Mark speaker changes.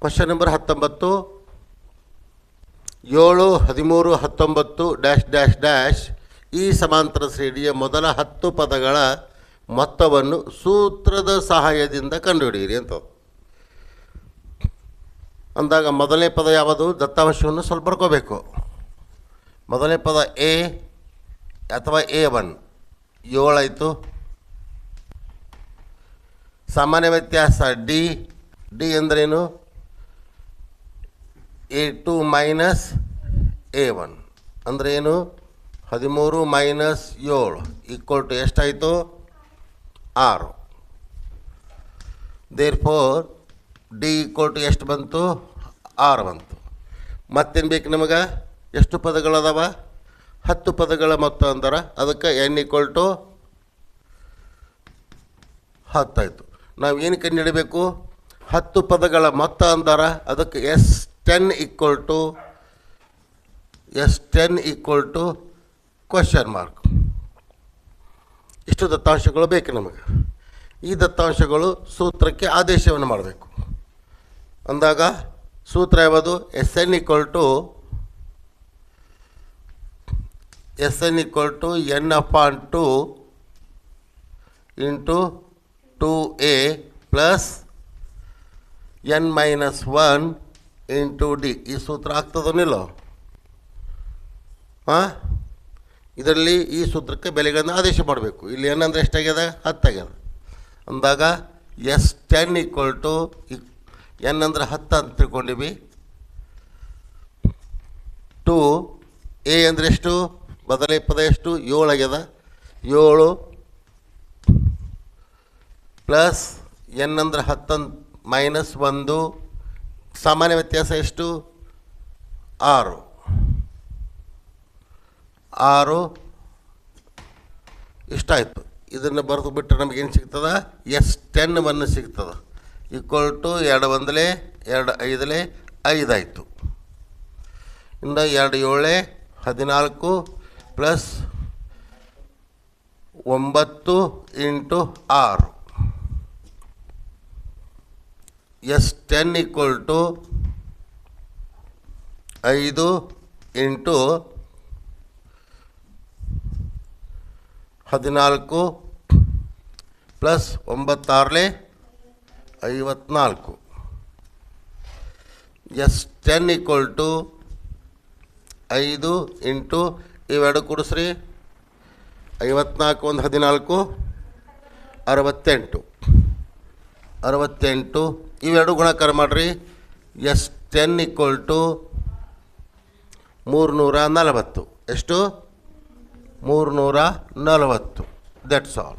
Speaker 1: Question number 19 7, 13, 19 dash dash dash ಈ ಸಮಾಂತರ ಶ್ರೇಣಿಯ ಮೊದಲ 10 ಪದಗಳ ಮೊತ್ತವನ್ನು ಸೂತ್ರದ ಸಹಾಯದಿಂದ ಕಂಡುಹಿಡಿಯಿರಿ ಅಂತ ಅಂದಾಗ ಮೊದಲನೇ ಪದ ಯಾವುದು? ದತ್ತಾಂಶವನ್ನು ಸ್ವಲ್ಪ ಬರ್ಕೋಬೇಕು. ಮೊದಲನೇ ಪದ ಎ ಅಥವಾ A1 7 ಆಯಿತು. ಸಾಮಾನ್ಯ ವ್ಯತ್ಯಾಸ ಡಿ ಅಂದ್ರೇನು? A2 ಮೈನಸ್ A1 ಅಂದರೆ ಏನು? 13 ಮೈನಸ್ 7 ಈಕ್ವಲ್ ಟು ಎಷ್ಟಾಯಿತು? 6. Therefore D equal to ಎಷ್ಟು ಬಂತು? 6 ಬಂತು. ಮತ್ತೇನು ಬೇಕು ನಮಗೆ? ಎಷ್ಟು ಪದಗಳದಾವ? 10 ಪದಗಳ ಮೊತ್ತ ಅಂದ್ರೆ ಅದಕ್ಕೆ n ಈಕ್ವಲ್ ಟು 10 ಆಯಿತು. ನಾವು ಏನು ಕಂಡುಹಿಡಬೇಕು? 10 ಪದಗಳ ಮೊತ್ತ ಅಂದ್ರೆ ಅದಕ್ಕೆ S10 equal to question mark. ಇಷ್ಟು ದತ್ತಾಂಶಗಳು ಬೇಕು ನಮಗೆ. ಈ ದತ್ತಾಂಶಗಳು ಸೂತ್ರಕ್ಕೆ ಆದೇಶವನ್ನು ಮಾಡಬೇಕು ಅಂದಾಗ ಸೂತ್ರ ಯಾವುದು? SN equal to n/2 into 2a plus n-1 into D. ಈ ಸೂತ್ರ ಆಗ್ತದನಿಲ್ಲ? ಹಾಂ, ಇದರಲ್ಲಿ ಈ ಸೂತ್ರಕ್ಕೆ ಬೆಲೆಗಳನ್ನು ಆದೇಶ ಮಾಡಬೇಕು. ಇಲ್ಲಿ ಏನಂದರೆ ಎಷ್ಟಾಗ್ಯದ? 10 ಆಗ್ಯದ ಅಂದಾಗ S10 ಈಕ್ವಲ್ ಟು n ಅಂದರೆ 10 ಅಂತ ತಿಳ್ಕೊಂಡಿವಿ. 2a ಅಂದರೆ ಎಷ್ಟು? ಬದಲೇ ಪದ ಎಷ್ಟು? 7 ಆಗ್ಯದ. 7 ಪ್ಲಸ್ n ಅಂದರೆ 10 ಮೈನಸ್ 1 ಸಾಮಾನ್ಯ ವ್ಯತ್ಯಾಸ ಎಷ್ಟು? 6 ಇಷ್ಟಾಯಿತು. ಇದನ್ನು ಬರೆದು ಬಿಟ್ಟರೆ ನಮಗೇನು ಸಿಗ್ತದೆ? S10 ಸಿಗ್ತದೆ ಈಕ್ವಲ್ ಟು 2 1 2 5 5 ಆಯಿತು. ಇಂದ 2 7 14 plus 9 into 6 S10 equal to 5 into 14 plus 9 54. S10 equal to 5 into ಇವೆರಡು ಕೂಡಿಸ್ರಿ. 54 1 14 68 ಇವೆರಡು ಗುಣಾಕಾರ ಮಾಡಿರಿ. S10 equal to 340. ಎಷ್ಟು? 340. That's all.